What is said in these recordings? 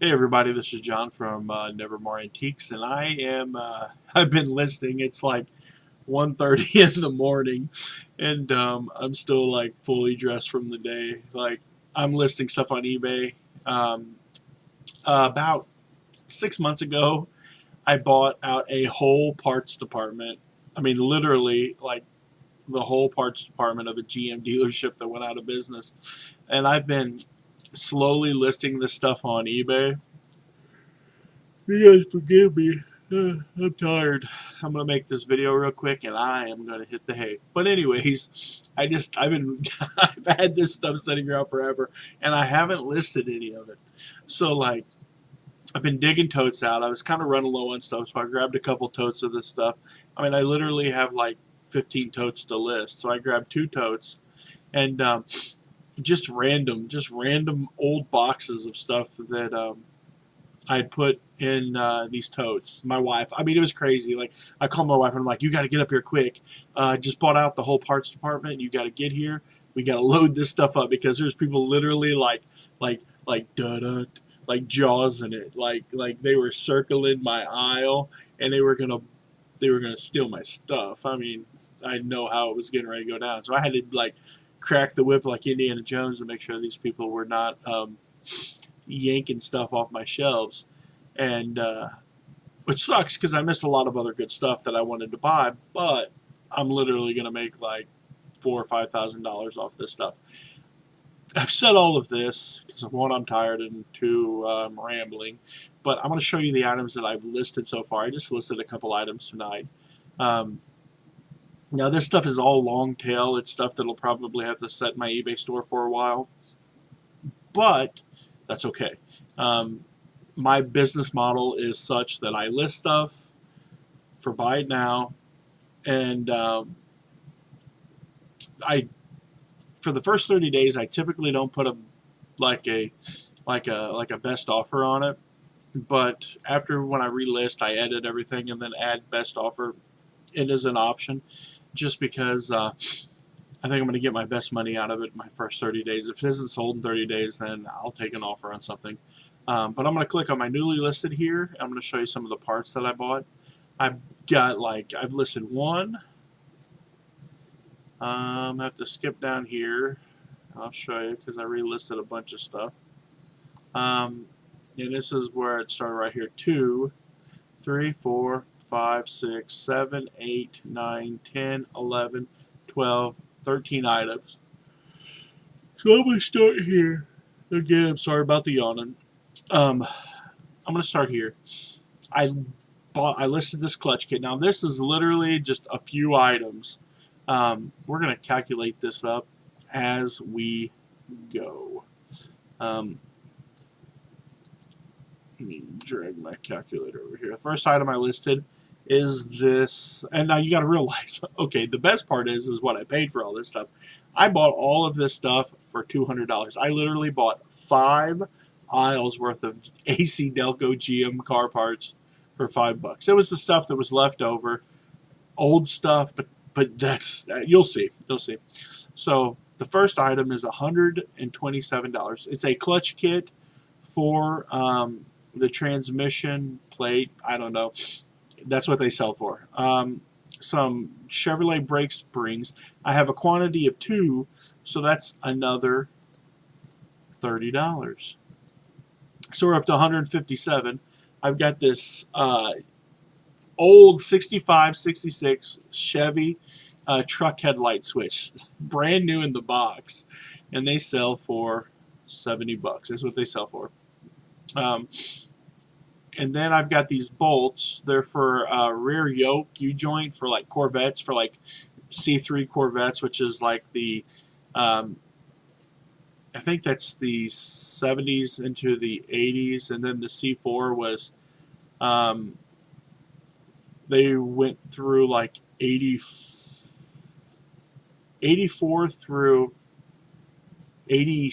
Hey everybody, this is John from Nevermore Antiques, and I've been listing. It's like 1:30 in the morning, and I'm still like fully dressed from the day. Like I'm listing stuff on eBay. Um, about 6 months ago, I bought out a whole parts department. I mean, literally, like the whole parts department of a GM dealership that went out of business, and I've been slowly listing this stuff on eBay. You guys forgive me. I'm tired. I'm gonna make this video real quick, and I am gonna hit the hay. But anyways, I've been I've had this stuff sitting around forever, and I haven't listed any of it. So like I've been digging totes out. I was kind of running low on stuff, so I grabbed a couple totes of this stuff. I mean, I literally have like 15 totes to list, so I grabbed 2 totes, and just random old boxes of stuff that I'd put in these totes. My wife, I mean, it was crazy. Like, I called my wife and I'm like, you got to get up here quick. Just bought out the whole parts department. You got to get here. We got to load this stuff up because there's people literally like like jaws in it. Like they were circling my aisle and they were gonna steal my stuff. I mean, I know how it was getting ready to go down. So I had to like crack the whip like Indiana Jones to make sure these people were not yanking stuff off my shelves, and which sucks because I missed a lot of other good stuff that I wanted to buy, but I'm literally going to make like $4,000 or $5,000 off this stuff. I've said all of this because one, I'm tired, and two, I'm rambling, but I'm going to show you the items that I've listed so far. I just listed a couple items tonight. Now this stuff is all long tail. It's stuff that'll probably have to set in my eBay store for a while, but that's okay. My business model is such that I list stuff for buy it now, and I for the first 30 days I typically don't put a best offer on it, but after when I relist I edit everything and then add best offer. It is an option, just because I think I'm going to get my best money out of it in my first 30 days. If it isn't sold in 30 days, then I'll take an offer on something. But I'm going to click on my newly listed here. I'm going to show you some of the parts that I bought. I've listed one. I have to skip down here. I'll show you because I relisted a bunch of stuff. And this is where it started right here. 2, 3, 4, 5, 6, 7, 8, 9, 10, 11, 12, 13 items. So I'm going to start here. Again, I'm sorry about the yawning. I'm going to start here. I listed this clutch kit. Now this is literally just a few items. We're going to calculate this up as we go. Let me drag my calculator over here. The first item I listed is this, and now you got to realize, okay, the best part is what I paid for all this stuff. I bought all of this stuff for $200. I literally bought 5 aisles worth of ACDelco GM car parts for $5. It was the stuff that was left over, old stuff, but that's you'll see. So the first item is $127. It's a clutch kit for the transmission plate. I don't know. That's what they sell for. Some Chevrolet brake springs. I have a quantity of 2, so that's another $30. So we're up to $157. I've got this old 65, 66 Chevy truck headlight switch, brand new in the box, and they sell for $70. That's what they sell for. And then I've got these bolts. They're for rear yoke U-joint for like Corvettes, for like C3 Corvettes, which is like the, I think that's the 70s into the 80s, and then the C4 was, they went through like 84 through 80,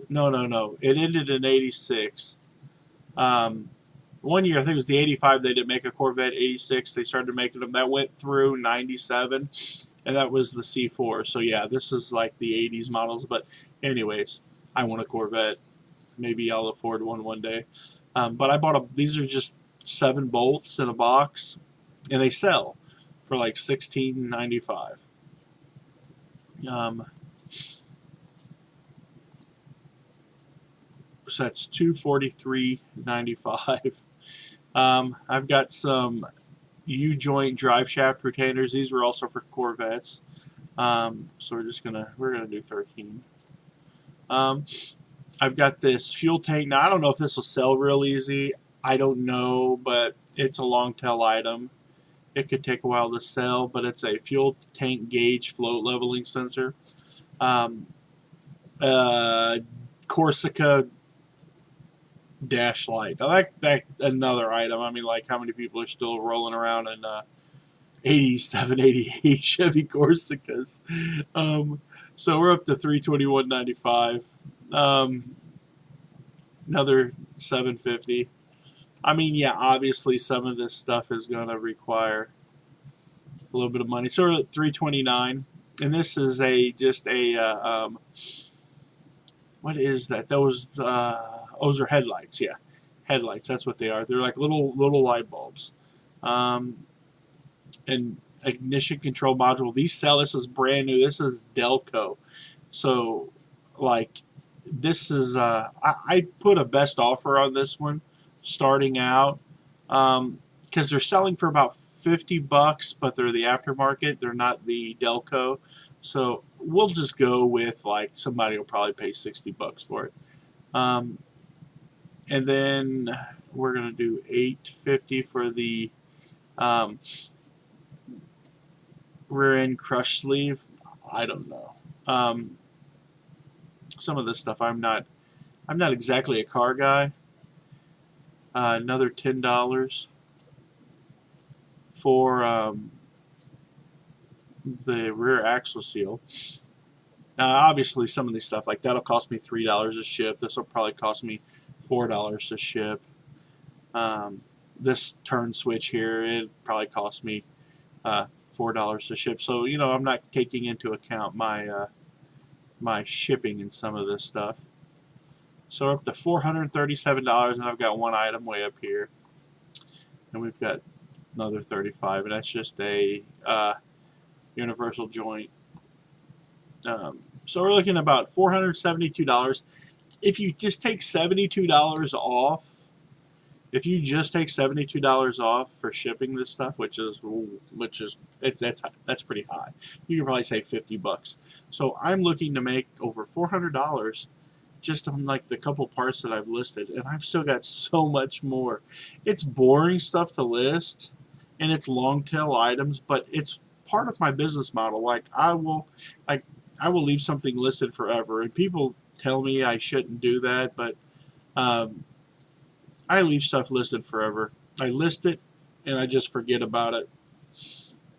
no, it ended in 86. One year, I think it was the 85, they didn't make a Corvette. 86, they started making them. That went through 97, and that was the C4. So yeah, this is like the 80s models. But anyways, I want a Corvette. maybe I'll afford one day. But I bought these are just 7 bolts in a box, and they sell for like $16.95. So that's $243.95. I've got some U-joint drive shaft retainers. These were also for Corvettes. So we're gonna do 13. I've got this fuel tank. Now I don't know if this will sell real easy. I don't know, but it's a long tail item. It could take a while to sell, but it's a fuel tank gauge float leveling sensor. Corsica dash light. I like that. Another item. I mean, like, how many people are still rolling around in 87, 88 Chevy Corsicas? So we're up to $321.95. Another $750. I mean, yeah, obviously some of this stuff is going to require a little bit of money. So we're at $329, and this is just a what is that? Those are headlights. Yeah, headlights. That's what they are. They're like little light bulbs. And ignition control module. These sell. This is brand new. This is Delco. So, like, this is I put a best offer on this one, starting out, because they're selling for about $50, but they're the aftermarket. They're not the Delco. So we'll just go with, like, somebody will probably pay $60 for it. And then we're gonna do $850 for the rear end crush sleeve. I don't know. Some of this stuff I'm not exactly a car guy. Another $10 for the rear axle seal. Now, obviously, some of these stuff, like, that'll cost me $3 to ship. This will probably cost me $4 to ship. This turn switch here, it probably cost me $4 to ship. So, you know, I'm not taking into account my my shipping in some of this stuff. So we're up to $437, and I've got one item way up here, and we've got another $35, and that's just a universal joint. So we're looking at about $472. If you just take $72 off, for shipping this stuff, that's pretty high. You can probably save $50. So I'm looking to make over $400 just on, like, the couple parts that I've listed, and I've still got so much more. It's boring stuff to list, and it's long tail items, but it's part of my business model. Like, I will leave something listed forever, and people tell me I shouldn't do that, but I leave stuff listed forever. I list it, and I just forget about it.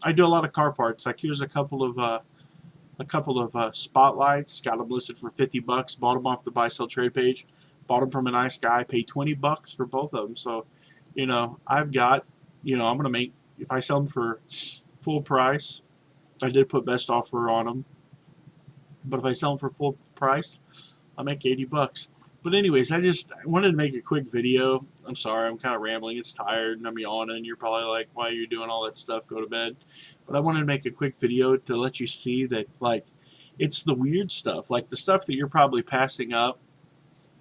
I do a lot of car parts. Like, here's a couple of spotlights. Got them listed for $50. Bought them off the buy sell trade page. Bought them from a nice guy. Paid $20 for both of them. So, you know, I've got, you know, I'm gonna make, if I sell them for full price, I did put best offer on them. But if I sell them for full price, I'll make $80. But anyways, I wanted to make a quick video. I'm sorry, I'm kind of rambling. It's tired, and I'm yawning. You're probably like, why are you doing all that stuff? Go to bed. But I wanted to make a quick video to let you see that, like, it's the weird stuff. Like, the stuff that you're probably passing up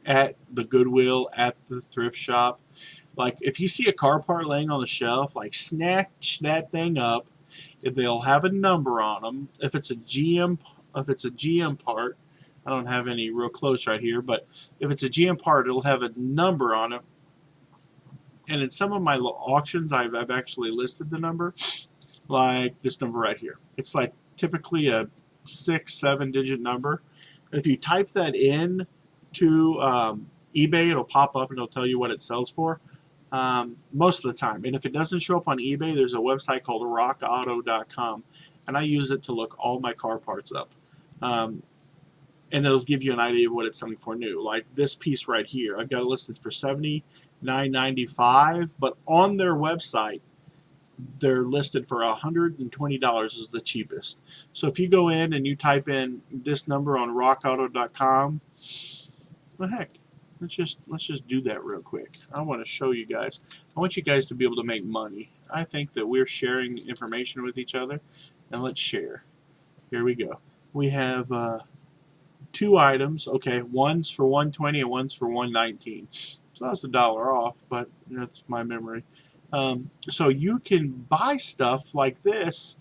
at the Goodwill, at the thrift shop. Like, if you see a car part laying on the shelf, like, snatch that thing up. If they'll have a number on them. If it's a GM part, I don't have any real close right here, but if it's a GM part, it'll have a number on it. And in some of my auctions, I've actually listed the number, like this number right here. It's like typically a 6-7 digit number. If you type that in to eBay, it'll pop up and it'll tell you what it sells for most of the time. And if it doesn't show up on eBay, there's a website called rockauto.com, and I use it to look all my car parts up. And it'll give you an idea of what it's selling for new. Like this piece right here, I've got it listed for $79.95, but on their website, they're listed for $120 is the cheapest. So if you go in and you type in this number on rockauto.com, well, heck, let's just do that real quick. I want to show you guys. I want you guys to be able to make money. I think that we're sharing information with each other, and let's share. Here we go. We have two items. Okay, one's for 120 and one's for 119. So that's $1 off, but that's my memory. So you can buy stuff like this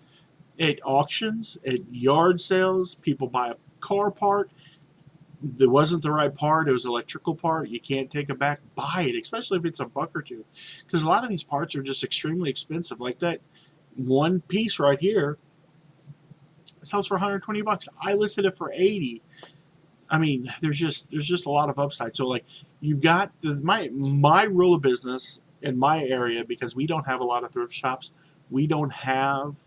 at auctions, at yard sales. People buy a car part. There wasn't the right part. It was an electrical part. You can't take it back. Buy it, especially if it's a buck or two, because a lot of these parts are just extremely expensive. Like that one piece right here, it sells for 120 bucks. I listed it for 80. I mean, there's just a lot of upside. So like, you've got my rule of business in my area, because we don't have a lot of thrift shops. We don't have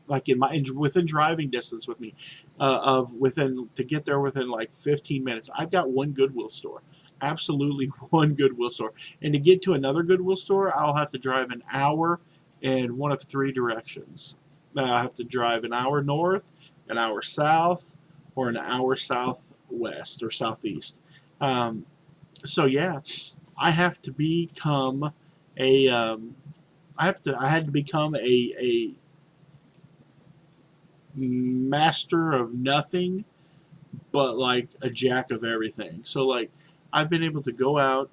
like within driving distance with me, to get there within like 15 minutes. I've got one Goodwill store, absolutely one Goodwill store, and to get to another Goodwill store, I'll have to drive an hour in one of three directions. I have to drive an hour north, an hour south, or an hour southwest or southeast. So yeah, I have to become a I had to become a master of nothing, but like a jack of everything. So like, I've been able to go out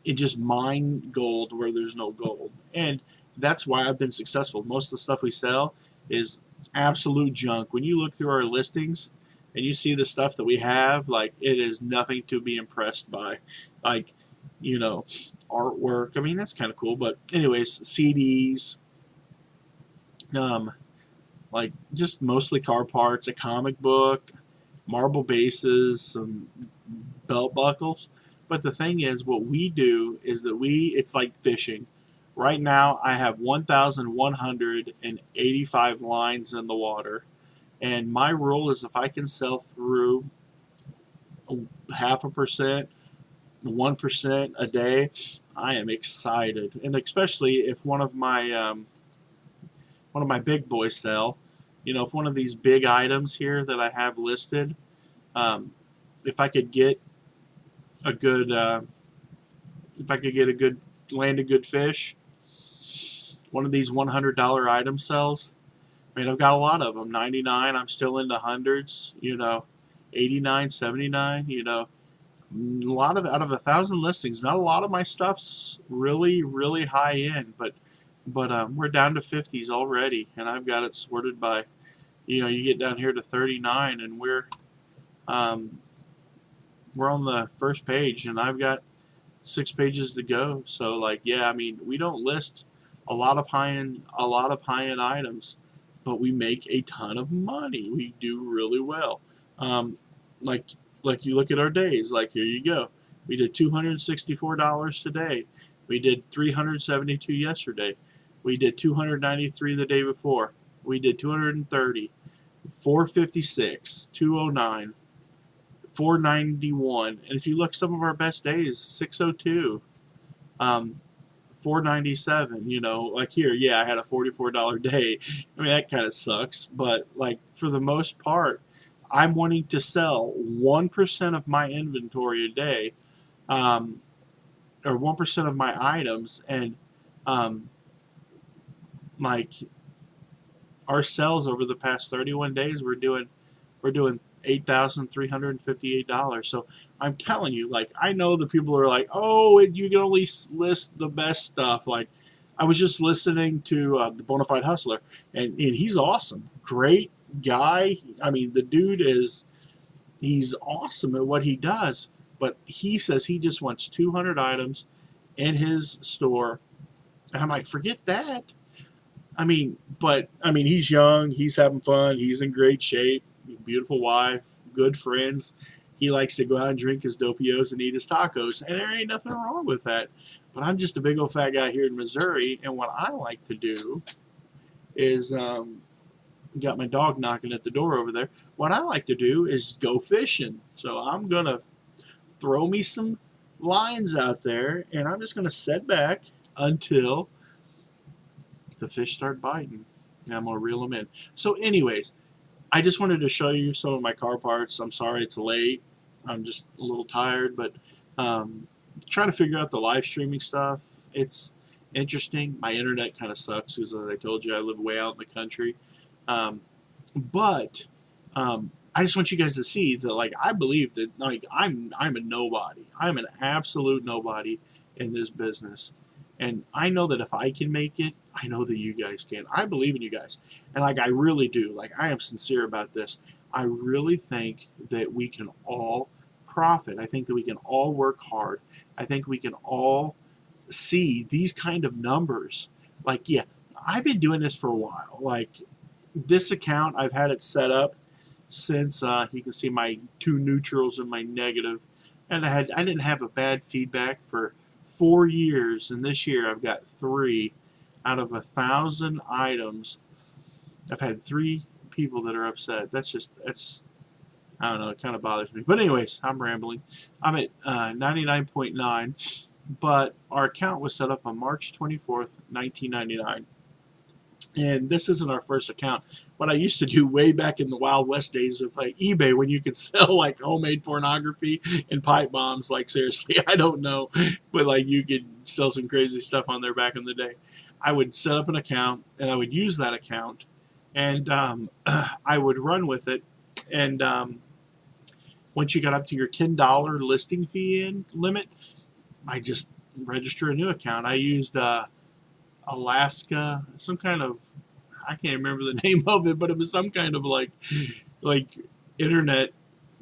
and just mine gold where there's no gold, and that's why I've been successful. Most of the stuff we sell is absolute junk. When you look through our listings and you see the stuff that we have, like, it is nothing to be impressed by. Like, artwork. I mean, that's kind of cool. But anyways, CDs, like just mostly car parts, a comic book, marble bases, some belt buckles. But the thing is, what we do is that it's like fishing. Right now, I have 1,185 lines in the water. And my rule is, if I can sell through 0.5%, 1% a day, I am excited. And especially if one of my big boys sell, if one of these big items here that I have listed, if I could get a good, land a good fish, one of these $100 item sells. I mean, I've got a lot of them. 99, I'm still in the hundreds. 89, 79. A lot of, out of 1,000 listings, not a lot of my stuff's really, really high end, but we're down to 50s already, and I've got it sorted by, you get down here to 39, and we're on the first page, and I've got 6 pages to go. So like, yeah, I mean, we don't list a lot of high-end items, but we make a ton of money. We do really well. Like you look at our days, like here you go. We did $264 today. We did $372 yesterday. We did $293 the day before. We did $230, $456, $209, $491. And if you look, some of our best days, $602, $497. Like here, yeah, I had a $44 day. I mean, that kind of sucks, but like, for the most part, I'm wanting to sell 1% of my inventory a day, or 1% of my items, and like, our sales over the past 31 days, we're doing $8,358. So I'm telling you, like, I know the people are like, oh, you can only list the best stuff. Like, I was just listening to the Bonafide Hustler, and he's awesome, great guy. I mean, the dude he's awesome at what he does, but he says he just wants 200 items in his store. And I'm like, forget that. I mean, he's young, he's having fun, he's in great shape, beautiful wife, good friends. He likes to go out and drink his dopios and eat his tacos, and there ain't nothing wrong with that. But I'm just a big old fat guy here in Missouri, and what I like to do is, got my dog knocking at the door over there. What I like to do is go fishing. So I'm going to throw me some lines out there, and I'm just going to sit back until the fish start biting, and I'm going to reel them in. So anyways, I just wanted to show you some of my car parts. I'm sorry it's late. I'm just a little tired, but Trying to figure out the live streaming stuff. It's interesting. My internet kind of sucks because, as I told you, I live way out in the country. Um, but I just want you guys to see that, like, I believe that, like, I'm a nobody. I'm an absolute nobody in this business, and I know that if I can make it, I know that you guys can. I believe in you guys, and like I really do. Like, I am sincere about this. I really think that we can all profit. I think that we can all work hard. I think we can all see these kind of numbers. Like, yeah, I've been doing this for a while. Like, this account, I've had it set up since you can see my two neutrals and my negative, and I didn't have a bad feedback for 4 years, and this year I've got 3 out of 1,000 items. I've had 3 people that are upset. That's I don't know, it kind of bothers me. But anyways, I'm rambling. I'm at 99.9, but our account was set up on March 24th, 1999. And this isn't our first account. What I used to do way back in the Wild West days of like eBay, when you could sell like homemade pornography and pipe bombs, like seriously, I don't know, but like you could sell some crazy stuff on there back in the day. I would set up an account and I would use that account, and I would run with it. And once you got up to your $10 listing fee limit, I just register a new account. I used Alaska, some kind of, I can't remember the name of it, but it was some kind of like internet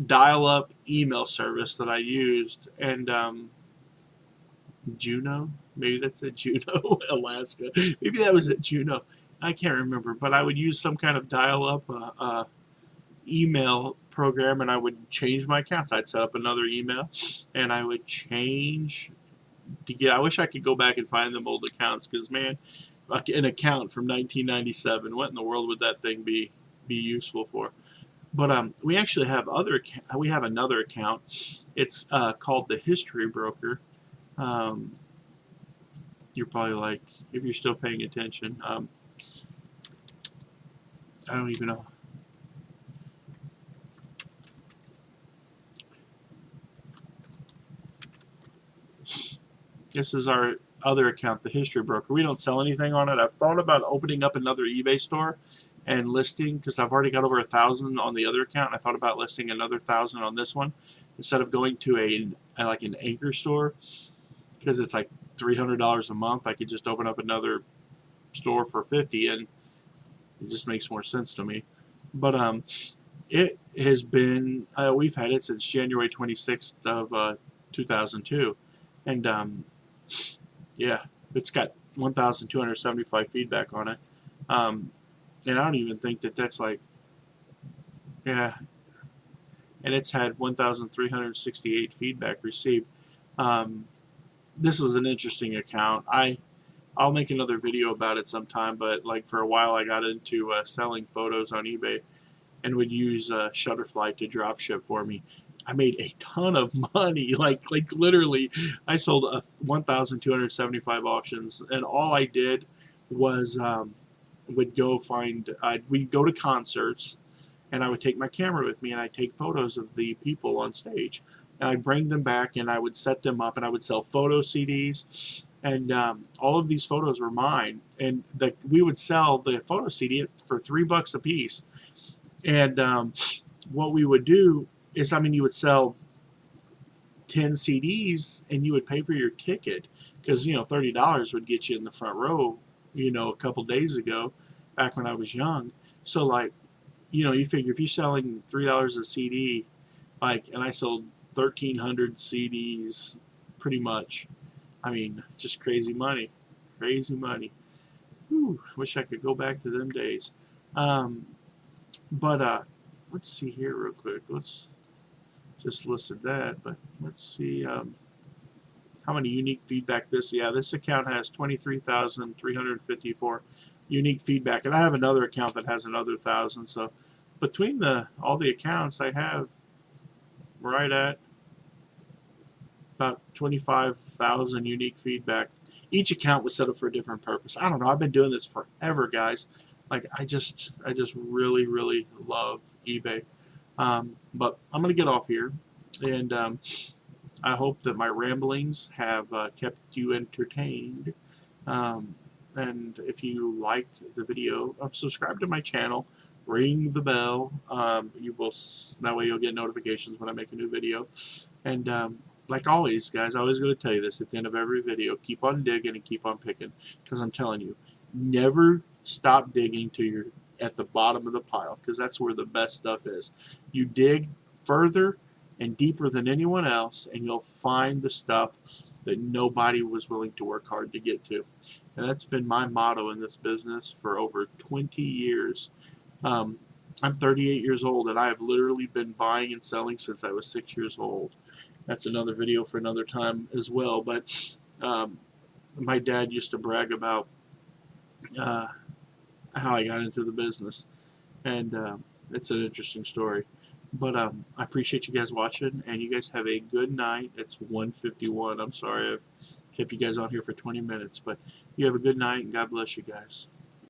dial-up email service that I used, and Juneau, maybe that's at Juneau, Alaska. Maybe that was at Juneau. I can't remember, but I would use some kind of dial-up email program, and I would change my accounts. I'd set up another email, and I would change to get. I wish I could go back and find them old accounts, because man, like an account from 1997, what in the world would that thing be useful for? But we actually have we have another account. It's called the History Broker. You're probably like, if you're still paying attention, I don't even know. This is our other account, the History Broker. We don't sell anything on it. I've thought about opening up another eBay store and listing, because I've already got over 1,000 on the other account. I thought about listing another 1,000 on this one instead of going to like an anchor store, because it's like $300 a month. I could just open up another store for $50, and it just makes more sense to me. But it has been we've had it since January 26th of 2002, and yeah, it's got 1,275 feedback on it. And I don't even think that that's like, yeah, and it's had 1,368 feedback received. This is an interesting account. I'll make another video about it sometime, but like for a while I got into selling photos on eBay and would use Shutterfly to drop ship for me. I made a ton of money. Like literally, I sold 1,275 auctions, and all I did was we'd go we'd go to concerts, and I would take my camera with me, and I'd take photos of the people on stage, and I'd bring them back, and I would set them up, and I would sell photo CDs, and all of these photos were mine, and we would sell the photo CD for $3 a piece, and what we would do is, I mean, you would sell 10 CDs and you would pay for your ticket, because, $30 would get you in the front row, a couple days ago, back when I was young. So, like, you figure if you're selling $3 a CD, like, and I sold 1,300 CDs, pretty much. I mean, just crazy money. Crazy money. Whew, wish I could go back to them days. But let's see here real quick. Let's just listed that, but let's see how many unique feedback this account has 23,354 unique feedback, and I have another account that has another 1,000. So between all the accounts, I have right at about 25,000 unique feedback. Each account was set up for a different purpose. I don't know, I've been doing this forever, guys. Like, I just really, really love eBay. But I'm going to get off here, and I hope that my ramblings have kept you entertained. And if you liked the video, subscribe to my channel, ring the bell. That way you'll get notifications when I make a new video. And like always, guys, I always going to tell you this at the end of every video: keep on digging and keep on picking, because I'm telling you, never stop digging till you're at the bottom of the pile, because that's where the best stuff is. You dig further and deeper than anyone else, and you'll find the stuff that nobody was willing to work hard to get to. And that's been my motto in this business for over 20 years. I'm 38 years old, and I have literally been buying and selling since I was 6 years old. That's another video for another time as well. But my dad used to brag about how I got into the business, and it's an interesting story. But I appreciate you guys watching, and you guys have a good night. It's 1:51. I'm sorry I've kept you guys on here for 20 minutes, but you have a good night, and God bless you guys.